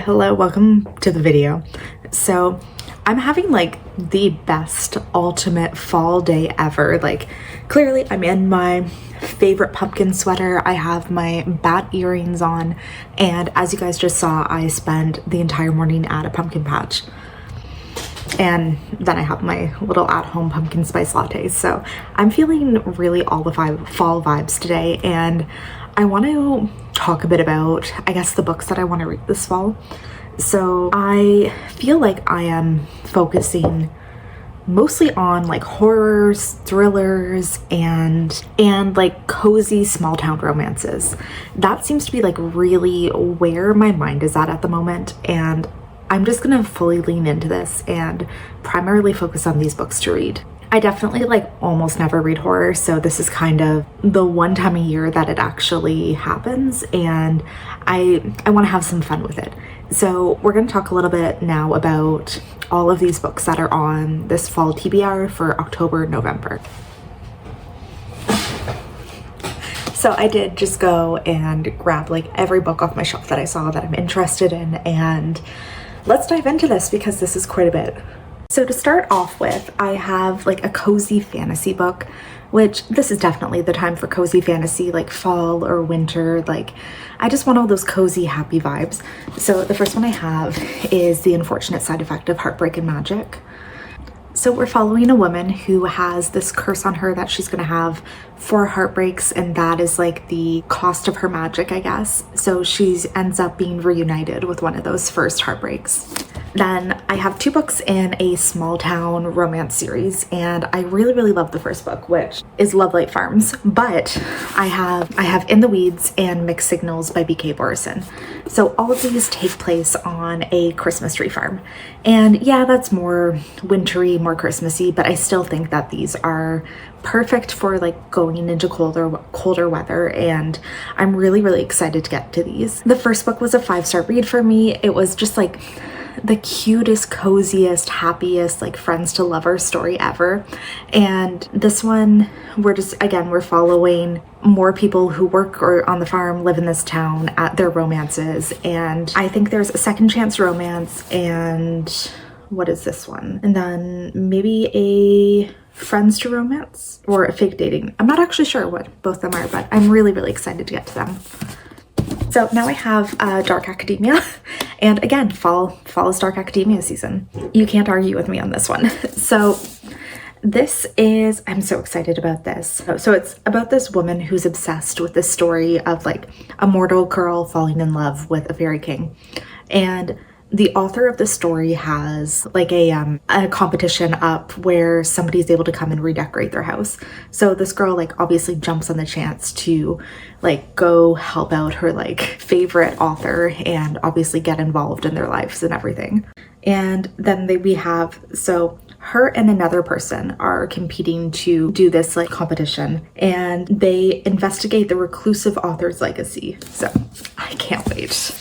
Hello, welcome to the video. So I'm having like the best ultimate fall day ever. Like clearly I'm in my favorite pumpkin sweater. I have my bat earrings on, and as you guys just saw, I spent the entire morning at a pumpkin patch. And then I have my little at-home pumpkin spice lattes. So I'm feeling really all the fall vibes today, and I want to talk a bit about, I guess, the books that I want to read this fall. So I feel like I am focusing mostly on like horrors, thrillers, and like cozy small town romances. That seems to be like really where my mind is at the moment, and I'm just gonna fully lean into this and primarily focus on these books to read. I definitely like almost never read horror, so this is kind of the one time a year that it actually happens, and I want to have some fun with it. So we're going to talk a little bit now about all of these books that are on this fall TBR for October, November. So I did just go and grab like every book off my shelf that I saw that I'm interested in, and let's dive into this because this is quite a bit. So to start off with, I have like a cozy fantasy book, which this is definitely the time for cozy fantasy, like fall or winter. Like I just want all those cozy, happy vibes. So the first one I have is The Unfortunate Side Effect of Heartbreak and Magic. So we're following a woman who has this curse on her that she's gonna have 4 heartbreaks, and that is like the cost of her magic, I guess. So she ends up being reunited with one of those first heartbreaks. Then I have 2 books in a small town romance series, and I really love the first book, which is Love Light Farms, but I have In the Weeds and Mixed Signals by B.K. Borison. So all of these take place on a Christmas tree farm, and yeah, that's more wintry, more Christmassy, but I still think that these are perfect for like going into colder weather, and I'm really excited to get to these. The first book was a 5-star read for me. It was just like the cutest, coziest, happiest, like friends to lovers story ever. And this one, we're following more people who work or on the farm, live in this town, at their romances. And I think there's a second chance romance, and what is this one? And then maybe a friends to romance or a fake dating. I'm not actually sure what both of them are, but I'm really excited to get to them. So now I have Dark Academia, and again, fall is Dark Academia season. You can't argue with me on this one. So this is, I'm so excited about this. So it's about this woman who's obsessed with this story of like a mortal girl falling in love with a fairy king. And the author of the story has like a competition up where somebody's able to come and redecorate their house. So this girl like obviously jumps on the chance to like go help out her like favorite author and obviously get involved in their lives and everything. And then so her and another person are competing to do this like competition, and they investigate the reclusive author's legacy. So I can't wait.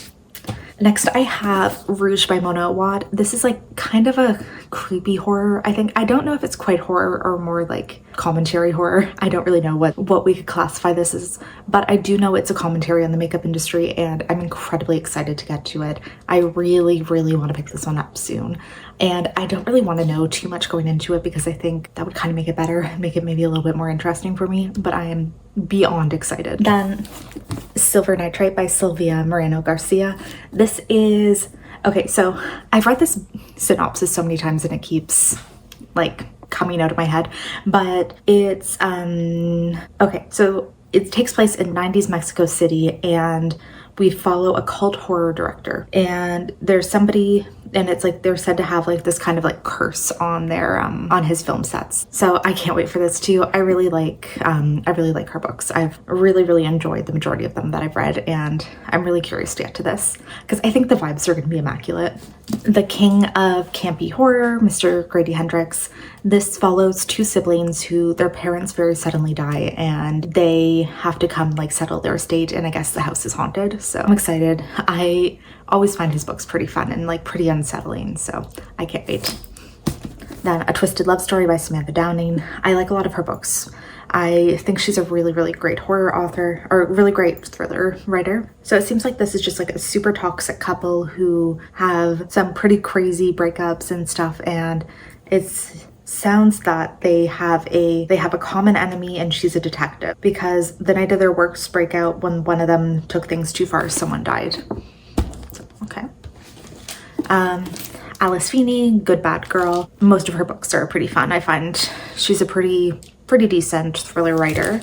Next, I have Rouge by Mona Awad. This is like kind of a creepy horror, I think. I don't know if it's quite horror or more like commentary horror. I don't really know what we could classify this as, but I do know it's a commentary on the makeup industry, and I'm incredibly excited to get to it. I really want to pick this one up soon. And I don't really want to know too much going into it because I think that would kind of make it better, make it maybe a little bit more interesting for me, but I am beyond excited. Then Silver Nitrate by Sylvia Moreno Garcia. This is, okay, so I've read this synopsis so many times and it keeps like coming out of my head, but it's, okay, so it takes place in 90s Mexico City, and we follow a cult horror director, and there's somebody, and it's like they're said to have like this kind of like curse on their on his film sets. So I can't wait for this too. I really like her books. I've really enjoyed the majority of them that I've read, and I'm really curious to get to this because I think the vibes are going to be immaculate. The King of Campy Horror, Mr. Grady Hendrix. This follows 2 siblings who their parents very suddenly die, and they have to come like settle their estate, and I guess the house is haunted. So I'm excited. I always find his books pretty fun and like pretty unsettling, so I can't wait. Then A Twisted Love Story by Samantha Downing. I like a lot of her books. I think she's a really, really great horror author, or really great thriller writer. So it seems like this is just like a super toxic couple who have some pretty crazy breakups and stuff, and it's sounds that they have a common enemy, and she's a detective, because the night of their works breakout, when one of them took things too far, someone died. So, okay. Alice Feeney, Good Bad Girl. Most of her books are pretty fun. I find she's a pretty decent thriller writer.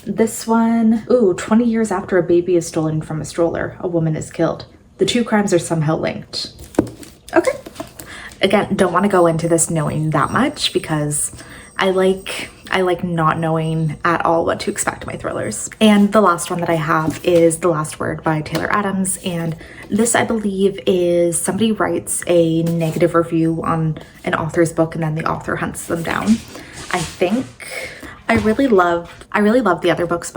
This one, 20 years after a baby is stolen from a stroller, a woman is killed. The two crimes are somehow linked. Okay. Again, don't want to go into this knowing that much, because I like not knowing at all what to expect my thrillers. And the last one that I have is The Last Word by Taylor Adams, and this, I believe, is somebody writes a negative review on an author's book and then the author hunts them down. I think I really love the other book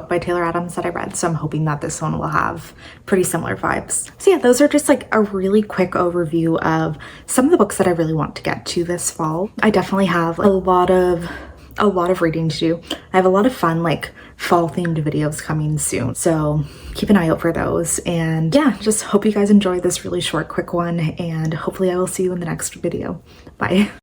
by Taylor Adams that I read, so I'm hoping that this one will have pretty similar vibes. So yeah, those are just like a really quick overview of some of the books that I really want to get to this fall. I definitely have a lot of reading to do. I have a lot of fun like fall themed videos coming soon, so keep an eye out for those. And yeah, just hope you guys enjoyed this really short, quick one, and hopefully I will see you in the next video. Bye.